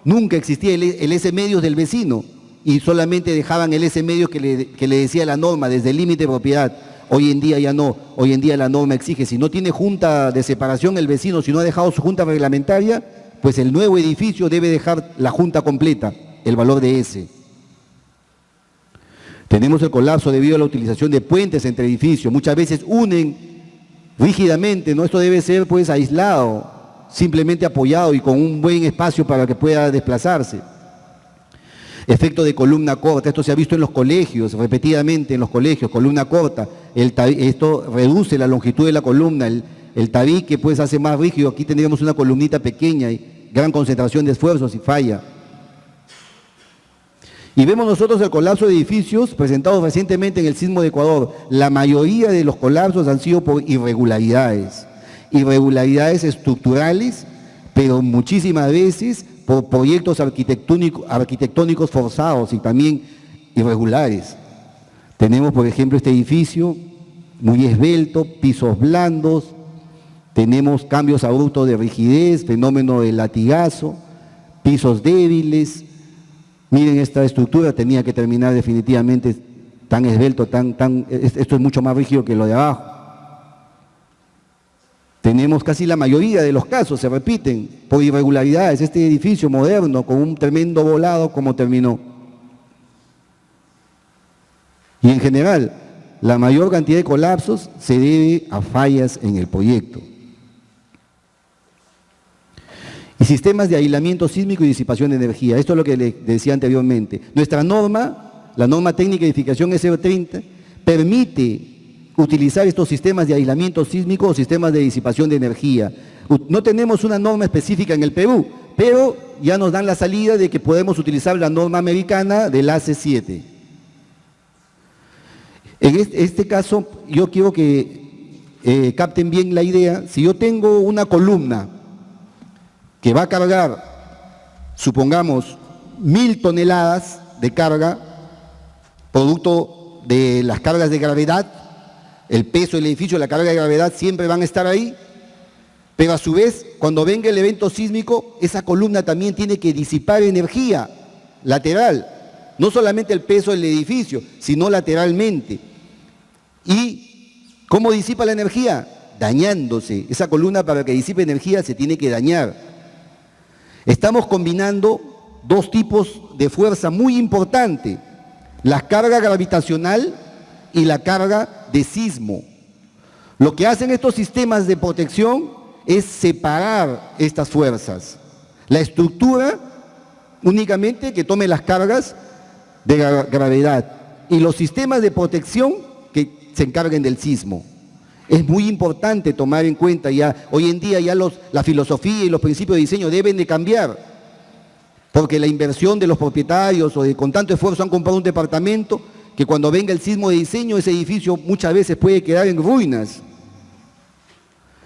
nunca existía el S medios del vecino y solamente dejaban el S medios que le decía la norma desde el límite de propiedad. Hoy en día ya no, hoy en día la norma exige, si no tiene junta de separación el vecino, si no ha dejado su junta reglamentaria, pues el nuevo edificio debe dejar la junta completa, el valor de S. Tenemos el colapso debido a la utilización de puentes entre edificios, muchas veces unen rígidamente, ¿no? Esto debe ser pues aislado, simplemente apoyado y con un buen espacio para que pueda desplazarse. Efecto de columna corta, esto se ha visto en los colegios, repetidamente en los colegios, columna corta. Esto reduce la longitud de la columna, el tabique pues hace más rígido, aquí tendríamos una columnita pequeña y gran concentración de esfuerzos y falla. Y vemos nosotros el colapso de edificios presentados recientemente en el sismo de Ecuador. La mayoría de los colapsos han sido por irregularidades estructurales, pero muchísimas veces por proyectos arquitectónicos forzados y también irregulares. Tenemos, por ejemplo, este edificio muy esbelto, pisos blandos, tenemos cambios abruptos de rigidez, fenómeno del latigazo, pisos débiles. Miren esta estructura, tenía que terminar definitivamente tan esbelto, esto es mucho más rígido que lo de abajo. Tenemos casi la mayoría de los casos, se repiten, por irregularidades, este edificio moderno con un tremendo volado como terminó. Y en general, la mayor cantidad de colapsos se debe a fallas en el proyecto. Y sistemas de aislamiento sísmico y disipación de energía, esto es lo que les decía anteriormente. Nuestra norma, la norma técnica de edificación S030, permite utilizar estos sistemas de aislamiento sísmico o sistemas de disipación de energía. No tenemos una norma específica en el Perú, pero ya nos dan la salida de que podemos utilizar la norma americana del AC7. En este caso, yo quiero que capten bien la idea. Si yo tengo una columna que va a cargar, supongamos, 1000 toneladas de carga, producto de las cargas de gravedad, el peso del edificio, la carga de gravedad siempre van a estar ahí, pero a su vez, cuando venga el evento sísmico, esa columna también tiene que disipar energía lateral, no solamente el peso del edificio, sino lateralmente. ¿Y cómo disipa la energía? Dañándose. Esa columna, para que disipe energía, se tiene que dañar. Estamos combinando dos tipos de fuerza muy importante, la carga gravitacional y la carga de sismo. Lo que hacen estos sistemas de protección es separar estas fuerzas. La estructura únicamente que tome las cargas de gravedad y los sistemas de protección que se encarguen del sismo. Es muy importante tomar en cuenta ya, hoy en día ya la filosofía y los principios de diseño deben de cambiar, porque la inversión de los propietarios o con tanto esfuerzo han comprado un departamento que cuando venga el sismo de diseño, ese edificio muchas veces puede quedar en ruinas.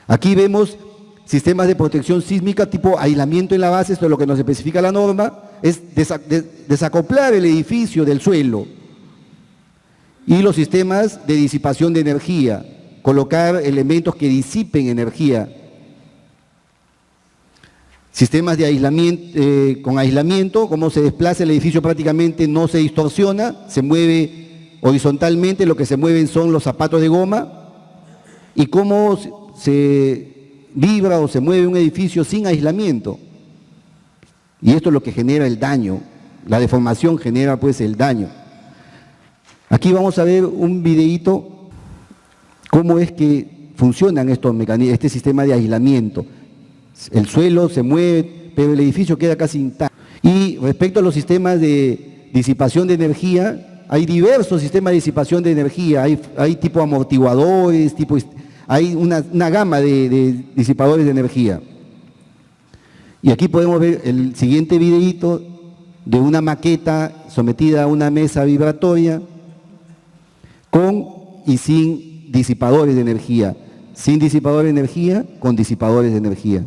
Aquí vemos sistemas de protección sísmica tipo aislamiento en la base, esto es lo que nos especifica la norma, es desacoplar el edificio del suelo y los sistemas de disipación de energía, colocar elementos que disipen energía. Sistemas de aislamiento, con aislamiento, cómo se desplaza el edificio prácticamente no se distorsiona, se mueve horizontalmente, lo que se mueven son los zapatos de goma, y cómo se vibra o se mueve un edificio sin aislamiento. Y esto es lo que genera el daño, la deformación genera pues el daño. Aquí vamos a ver un videíto, cómo es que funcionan estos mecanismos, este sistema de aislamiento. El suelo se mueve, pero el edificio queda casi intacto. Y respecto a los sistemas de disipación de energía, hay diversos sistemas de disipación de energía, hay tipo amortiguadores, hay una gama de disipadores de energía. Y aquí podemos ver el siguiente videíto de una maqueta sometida a una mesa vibratoria con y sin disipadores de energía. Sin disipadores de energía, con disipadores de energía.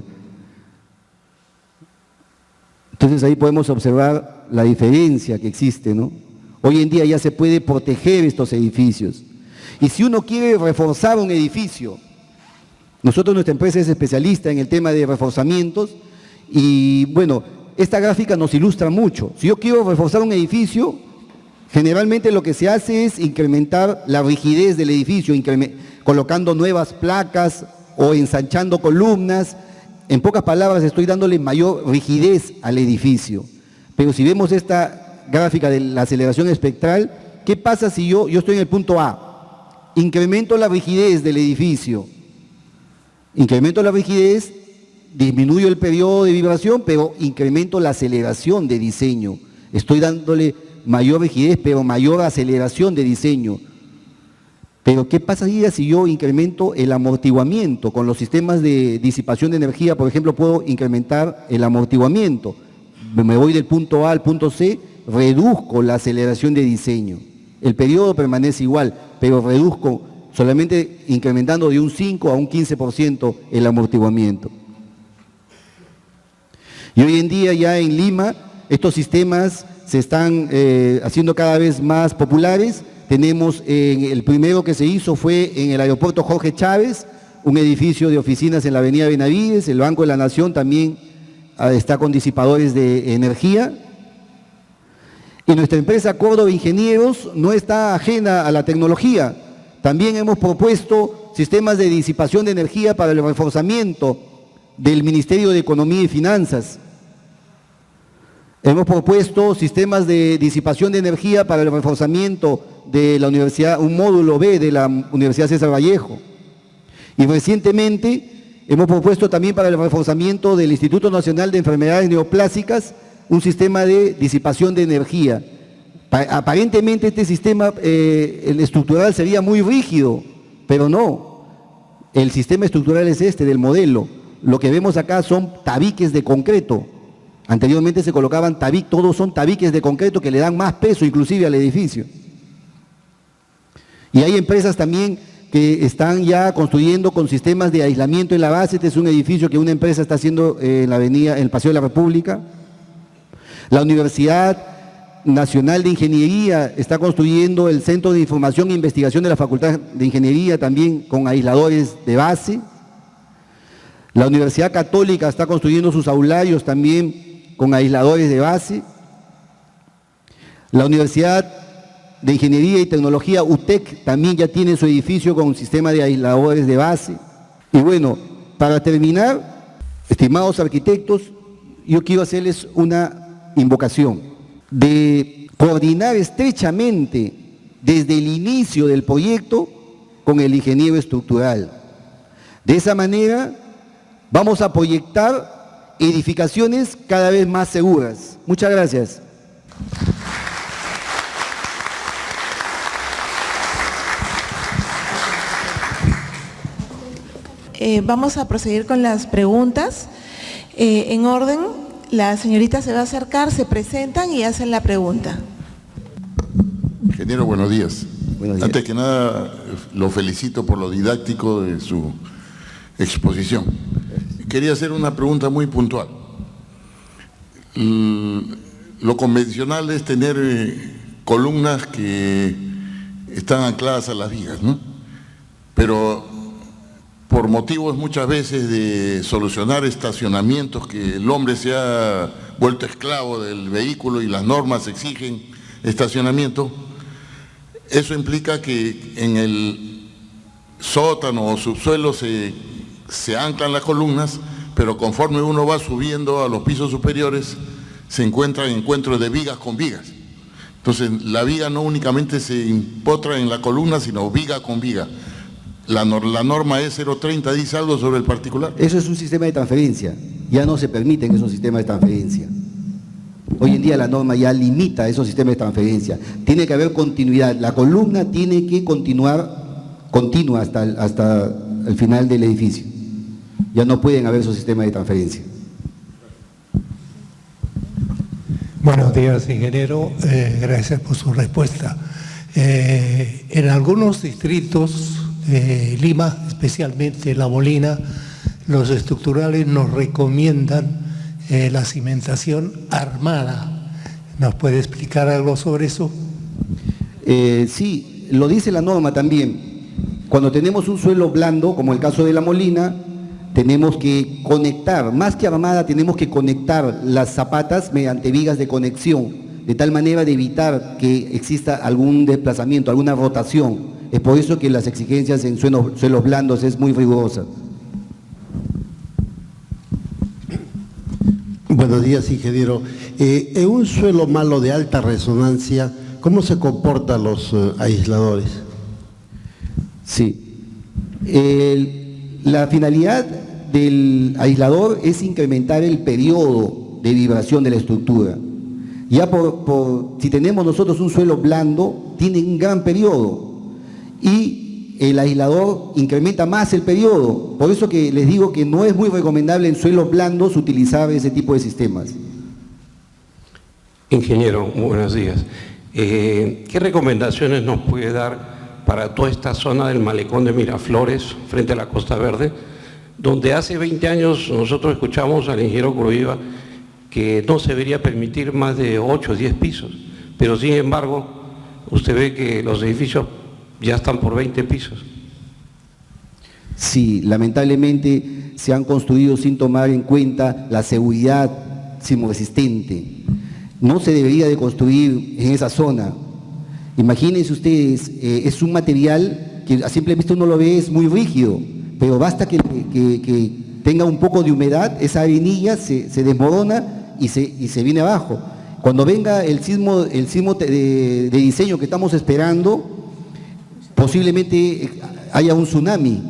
Entonces ahí podemos observar la diferencia que existe, ¿no? Hoy en día ya se puede proteger estos edificios. Y si uno quiere reforzar un edificio, nuestra empresa es especialista en el tema de reforzamientos y bueno, esta gráfica nos ilustra mucho. Si yo quiero reforzar un edificio, generalmente lo que se hace es incrementar la rigidez del edificio, colocando nuevas placas o ensanchando columnas. En pocas palabras, estoy dándole mayor rigidez al edificio. Pero si vemos esta gráfica de la aceleración espectral, ¿qué pasa si yo estoy en el punto A? Incremento la rigidez del edificio. Incremento la rigidez, disminuyo el periodo de vibración, pero incremento la aceleración de diseño. Estoy dándole mayor rigidez, pero mayor aceleración de diseño. Pero ¿qué pasaría si yo incremento el amortiguamiento? Con los sistemas de disipación de energía, por ejemplo, puedo incrementar el amortiguamiento. Me voy del punto A al punto C, reduzco la aceleración de diseño. El periodo permanece igual, pero reduzco solamente incrementando de un 5 a un 15% el amortiguamiento. Y hoy en día ya en Lima estos sistemas se están haciendo cada vez más populares. Tenemos, el primero que se hizo fue en el aeropuerto Jorge Chávez, un edificio de oficinas en la avenida Benavides. El Banco de la Nación también está con disipadores de energía. Y nuestra empresa Córdoba Ingenieros no está ajena a la tecnología. También hemos propuesto sistemas de disipación de energía para el reforzamiento del Ministerio de Economía y Finanzas. Hemos propuesto sistemas de disipación de energía para el reforzamiento de la universidad, un módulo B de la Universidad César Vallejo. Y recientemente hemos propuesto también para el reforzamiento del Instituto Nacional de Enfermedades Neoplásicas un sistema de disipación de energía. Aparentemente este sistema el estructural sería muy rígido, pero no. El sistema estructural es este del modelo. Lo que vemos acá son tabiques de concreto. Anteriormente se colocaban tabiques, todos son tabiques de concreto que le dan más peso inclusive al edificio. Y hay empresas también que están ya construyendo con sistemas de aislamiento en la base. Este es un edificio que una empresa está haciendo en la avenida, en el Paseo de la República. La Universidad Nacional de Ingeniería está construyendo el Centro de Información e Investigación de la Facultad de Ingeniería también con aisladores de base. La Universidad Católica está construyendo sus aularios también con aisladores de base. La Universidad de Ingeniería y Tecnología UTEC también ya tiene su edificio con un sistema de aisladores de base. Y bueno, para terminar, estimados arquitectos, yo quiero hacerles una invocación de coordinar estrechamente desde el inicio del proyecto con el ingeniero estructural. De esa manera vamos a proyectar edificaciones cada vez más seguras. Muchas gracias. Vamos a proseguir con las preguntas. En orden, la señorita se va a acercar, se presentan y hacen la pregunta. Ingeniero, buenos días. Buenos días. Antes que nada, lo felicito por lo didáctico de su exposición. Quería hacer una pregunta muy puntual. lo convencional es tener columnas que están ancladas a las vigas, ¿no? Pero por motivos muchas veces de solucionar estacionamientos, que el hombre se ha vuelto esclavo del vehículo y las normas exigen estacionamiento, eso implica que en el sótano o subsuelo se anclan las columnas, pero conforme uno va subiendo a los pisos superiores se encuentran encuentros de vigas con vigas. Entonces la viga no únicamente se empotra en la columna, sino viga con viga. La norma E030 dice algo sobre el particular. Eso es un sistema de transferencia, ya no se permiten esos sistemas de transferencia. Hoy en día la norma ya limita esos sistemas de transferencia. Tiene que haber continuidad, la columna tiene que continuar continua hasta el final del edificio. Ya no pueden haber esos sistemas de transferencia. Buenos días, ingeniero. Gracias por su respuesta. En algunos distritos, Lima, especialmente La Molina, los estructurales nos recomiendan la cimentación armada. ¿Nos puede explicar algo sobre eso? Sí, lo dice la norma también. Cuando tenemos un suelo blando, como el caso de La Molina, tenemos que conectar, más que armada, tenemos que conectar las zapatas mediante vigas de conexión, de tal manera de evitar que exista algún desplazamiento, alguna rotación. Es por eso que las exigencias en suelos blandos es muy rigurosa. Buenos días, ingeniero. En un suelo malo de alta resonancia, ¿cómo se comportan los aisladores? Sí. La finalidad del aislador es incrementar el periodo de vibración de la estructura. Ya si tenemos nosotros un suelo blando, tiene un gran periodo y el aislador incrementa más el periodo. Por eso que les digo que no es muy recomendable en suelos blandos utilizar ese tipo de sistemas. Ingeniero, buenos días. ¿Qué recomendaciones nos puede dar para toda esta zona del malecón de Miraflores, frente a la Costa Verde, donde hace 20 años nosotros escuchamos al ingeniero Curuiva que no se debería permitir más de 8 o 10 pisos, pero sin embargo usted ve que los edificios ya están por 20 pisos? Sí, lamentablemente se han construido sin tomar en cuenta la seguridad sismoresistente. No se debería de construir en esa zona. Imagínense ustedes, es un material que a simple vista uno lo ve, es muy rígido, pero basta que tenga un poco de humedad, esa arenilla se desmorona y se viene abajo. Cuando venga el sismo de diseño que estamos esperando, posiblemente haya un tsunami,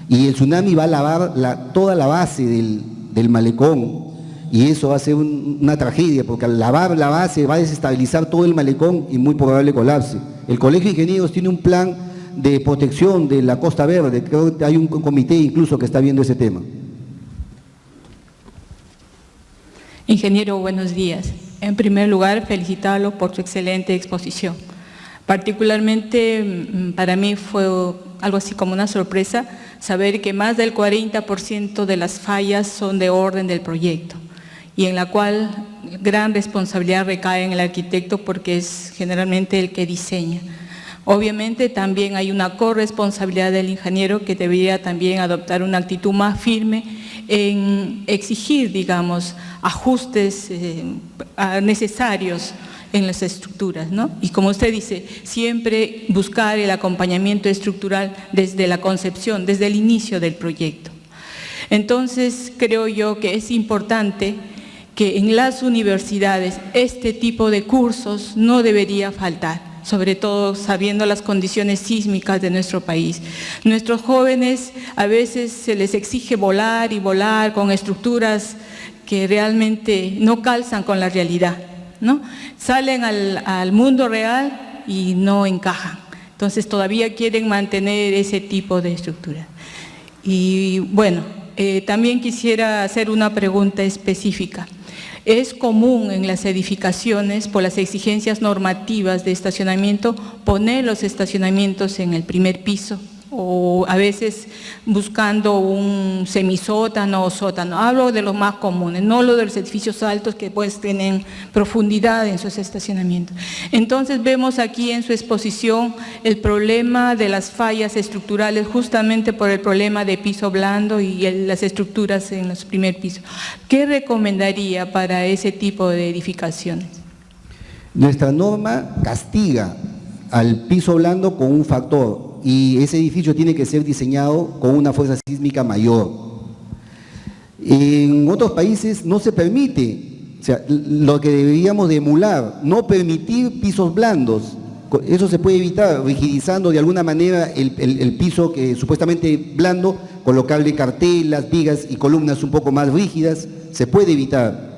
y el tsunami va a lavar toda la base del malecón, y eso va a ser una tragedia, porque al lavar la base va a desestabilizar todo el malecón y muy probable colapse. El Colegio de Ingenieros tiene un plan de protección de la Costa Verde, creo que hay un comité incluso que está viendo ese tema. Ingeniero, buenos días. En primer lugar, felicitarlo por su excelente exposición. Particularmente para mí fue algo así como una sorpresa saber que más del 40% de las fallas son de orden del proyecto, y en la cual gran responsabilidad recae en el arquitecto porque es generalmente el que diseña. Obviamente también hay una corresponsabilidad del ingeniero que debería también adoptar una actitud más firme en exigir, digamos, ajustes necesarios en las estructuras, ¿no? Y como usted dice, siempre buscar el acompañamiento estructural desde la concepción, desde el inicio del proyecto. Entonces, creo yo que es importante que en las universidades este tipo de cursos no debería faltar, sobre todo sabiendo las condiciones sísmicas de nuestro país. Nuestros jóvenes a veces se les exige volar y volar con estructuras que realmente no calzan con la realidad, ¿no? Salen al mundo real y no encajan. Entonces todavía quieren mantener ese tipo de estructura. Y bueno, también quisiera hacer una pregunta específica. Es común en las edificaciones, por las exigencias normativas de estacionamiento, poner los estacionamientos en el primer piso o a veces buscando un semisótano o sótano. Hablo de los más comunes, no lo de los edificios altos que pues tienen profundidad en sus estacionamientos. Entonces vemos aquí en su exposición el problema de las fallas estructurales justamente por el problema de piso blando y las estructuras en los primer pisos. ¿Qué recomendaría para ese tipo de edificaciones? Nuestra norma castiga al piso blando con un factor, y ese edificio tiene que ser diseñado con una fuerza sísmica mayor. En otros países no se permite, o sea, lo que deberíamos de emular, no permitir pisos blandos. Eso se puede evitar rigidizando de alguna manera el piso que supuestamente blando, colocarle cartelas, vigas y columnas un poco más rígidas, se puede evitar.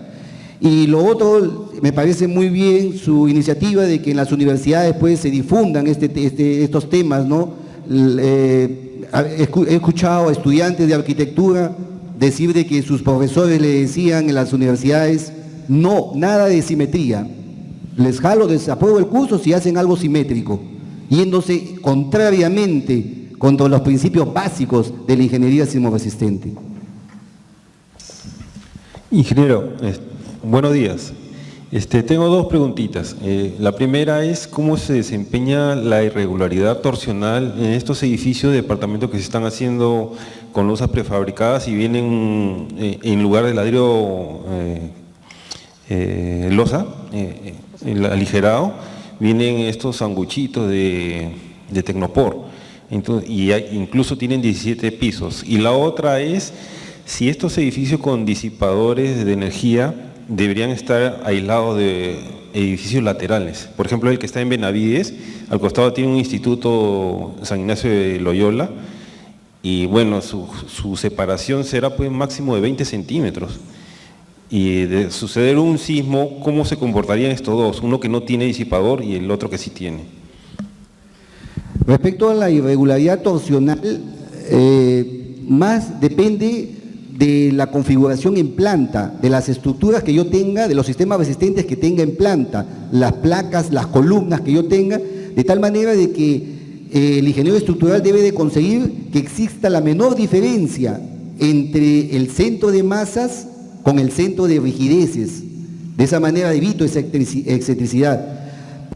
Y lo otro, me parece muy bien su iniciativa de que en las universidades pues se difundan estos temas, ¿no? He escuchado a estudiantes de arquitectura decir de que sus profesores le decían en las universidades, no, nada de simetría, les jalo, desapruebo el curso si hacen algo simétrico, yéndose contrariamente contra los principios básicos de la ingeniería sismoresistente. Ingeniero, buenos días. Tengo dos preguntitas. La primera es cómo se desempeña la irregularidad torsional en estos edificios de departamentos que se están haciendo con losas prefabricadas y vienen en lugar de ladrillo losa, el aligerado, vienen estos sanguchitos de Tecnopor. Entonces, incluso tienen 17 pisos. Y la otra es si estos edificios con disipadores de energía deberían estar aislados de edificios laterales. Por ejemplo, el que está en Benavides, al costado tiene un instituto San Ignacio de Loyola, y bueno, su separación será pues máximo de 20 centímetros. Y de suceder un sismo, ¿cómo se comportarían estos dos? Uno que no tiene disipador y el otro que sí tiene. Respecto a la irregularidad torsional, más depende de la configuración en planta, de las estructuras que yo tenga, de los sistemas resistentes que tenga en planta, las placas, las columnas que yo tenga, de tal manera de que el ingeniero estructural debe de conseguir que exista la menor diferencia entre el centro de masas con el centro de rigideces. De esa manera evito esa excentricidad.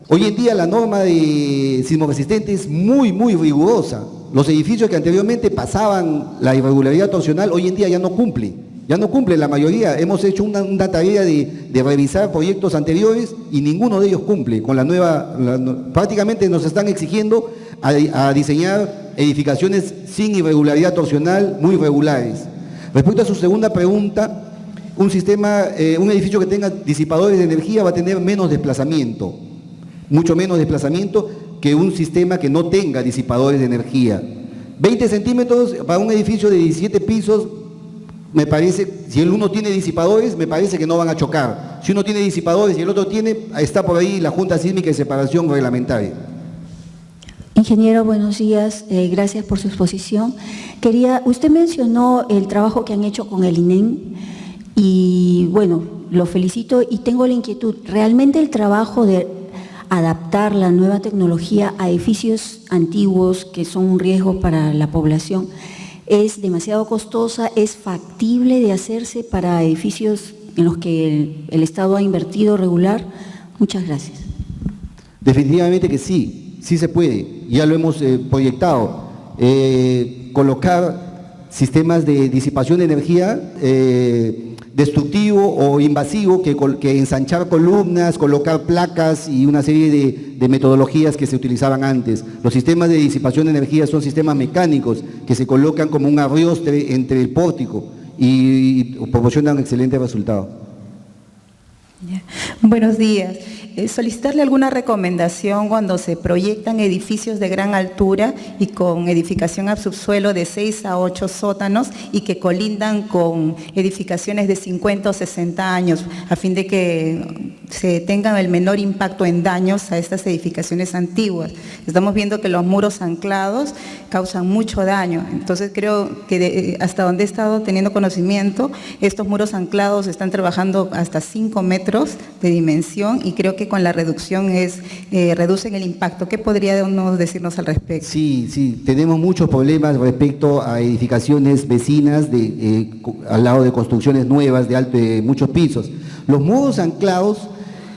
Hoy en día la norma de sismoresistente es muy rigurosa. Los edificios que anteriormente pasaban la irregularidad torsional, hoy en día ya no cumplen la mayoría. Hemos hecho una tarea de revisar proyectos anteriores y ninguno de ellos cumple. Con la nueva, prácticamente nos están exigiendo a diseñar edificaciones sin irregularidad torsional, muy regulares. Respecto a su segunda pregunta, un edificio que tenga disipadores de energía va a tener menos desplazamiento, mucho menos desplazamiento que un sistema que no tenga disipadores de energía. 20 centímetros para un edificio de 17 pisos, me parece, si el uno tiene disipadores, me parece que no van a chocar. Si uno tiene disipadores y el otro tiene, está por ahí la Junta Sísmica de Separación Reglamentaria. Ingeniero, buenos días, gracias por su exposición. Usted mencionó el trabajo que han hecho con el INEM y bueno, lo felicito y tengo la inquietud, ¿realmente el trabajo de adaptar la nueva tecnología a edificios antiguos que son un riesgo para la población es demasiado costosa, es factible de hacerse para edificios en los que el Estado ha invertido regular? Muchas gracias. Definitivamente que sí se puede, ya lo hemos proyectado, colocar sistemas de disipación de energía destructivo o invasivo, que ensanchar columnas, colocar placas y una serie de metodologías que se utilizaban antes. Los sistemas de disipación de energía son sistemas mecánicos que se colocan como un arriostre entre el pórtico y proporcionan excelentes resultados. Buenos días. Solicitarle alguna recomendación cuando se proyectan edificios de gran altura y con edificación al subsuelo de 6 a 8 sótanos y que colindan con edificaciones de 50 o 60 años, a fin de que se tengan el menor impacto en daños a estas edificaciones antiguas. Estamos viendo que los muros anclados causan mucho daño, entonces creo que hasta donde he estado teniendo conocimiento, estos muros anclados están trabajando hasta 5 metros de dimensión y creo que que con la reducción reducen el impacto. ¿Qué podría decirnos al respecto? Sí, tenemos muchos problemas respecto a edificaciones vecinas al lado de construcciones nuevas de muchos pisos. Los muros anclados,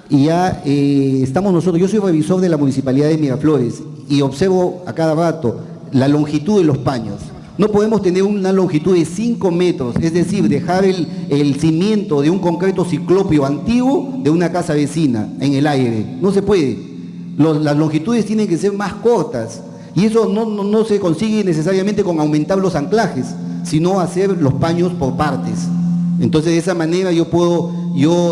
y ya estamos nosotros, yo soy revisor de la Municipalidad de Miraflores y observo a cada rato la longitud de los paños. No podemos tener una longitud de 5 metros, es decir, dejar el cimiento de un concreto ciclópeo antiguo de una casa vecina en el aire. No se puede. Las longitudes tienen que ser más cortas y eso no se consigue necesariamente con aumentar los anclajes, sino hacer los paños por partes. Entonces de esa manera yo puedo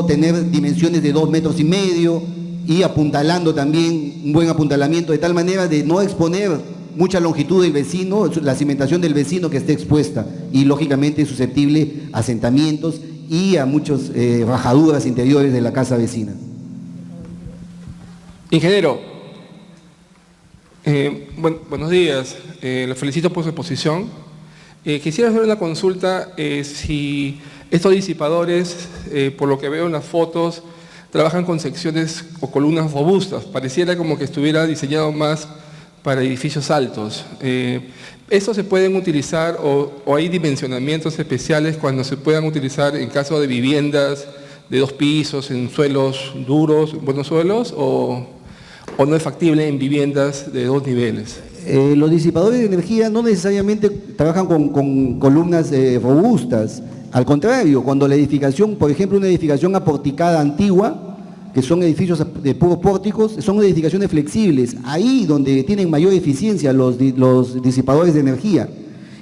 tener dimensiones de 2,5 metros y apuntalando también, un buen apuntalamiento, de tal manera de no exponer mucha longitud del vecino, la cimentación del vecino que esté expuesta y lógicamente susceptible a asentamientos y a muchas rajaduras interiores de la casa vecina. Ingeniero, buenos días, lo felicito por su exposición. Quisiera hacer una consulta si estos disipadores, por lo que veo en las fotos, trabajan con secciones o columnas robustas, pareciera como que estuviera diseñado más para edificios altos. ¿Estos se pueden utilizar o hay dimensionamientos especiales cuando se puedan utilizar en caso de viviendas de 2 pisos, en suelos duros, buenos suelos, o no es factible en viviendas de 2 niveles? Los disipadores de energía no necesariamente trabajan con columnas robustas. Al contrario, cuando la edificación, por ejemplo, una edificación aporticada antigua, que son edificios de puros pórticos, son edificaciones flexibles, ahí donde tienen mayor eficiencia los disipadores de energía.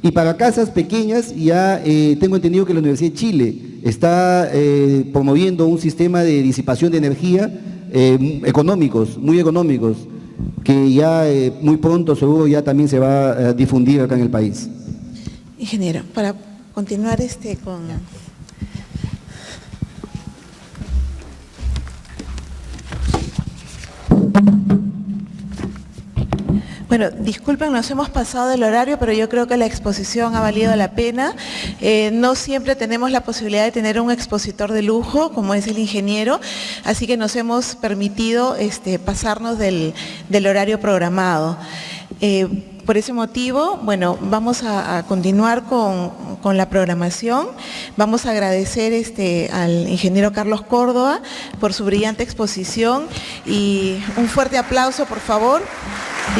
Y para casas pequeñas, ya tengo entendido que la Universidad de Chile está promoviendo un sistema de disipación de energía muy económicos, que ya muy pronto seguro ya también se va a difundir acá en el país. Ingeniero, para continuar con... Bueno, disculpen, nos hemos pasado del horario, pero yo creo que la exposición ha valido la pena. No siempre tenemos la posibilidad de tener un expositor de lujo, como es el ingeniero, así que nos hemos permitido pasarnos del horario programado. Por ese motivo, bueno, vamos a continuar con la programación. Vamos a agradecer al ingeniero Carlos Córdoba por su brillante exposición y un fuerte aplauso, por favor.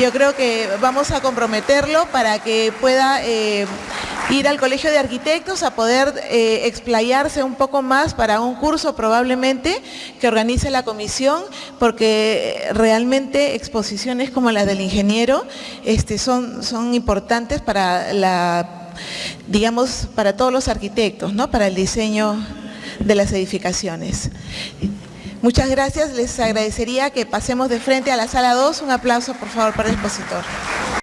Yo creo que vamos a comprometerlo para que pueda ir al Colegio de Arquitectos a poder explayarse un poco más para un curso probablemente que organice la comisión, porque realmente exposiciones como la del ingeniero son importantes para para todos los arquitectos, ¿no? Para el diseño de las edificaciones. Muchas gracias, les agradecería que pasemos de frente a la sala 2. Un aplauso, por favor, para el expositor.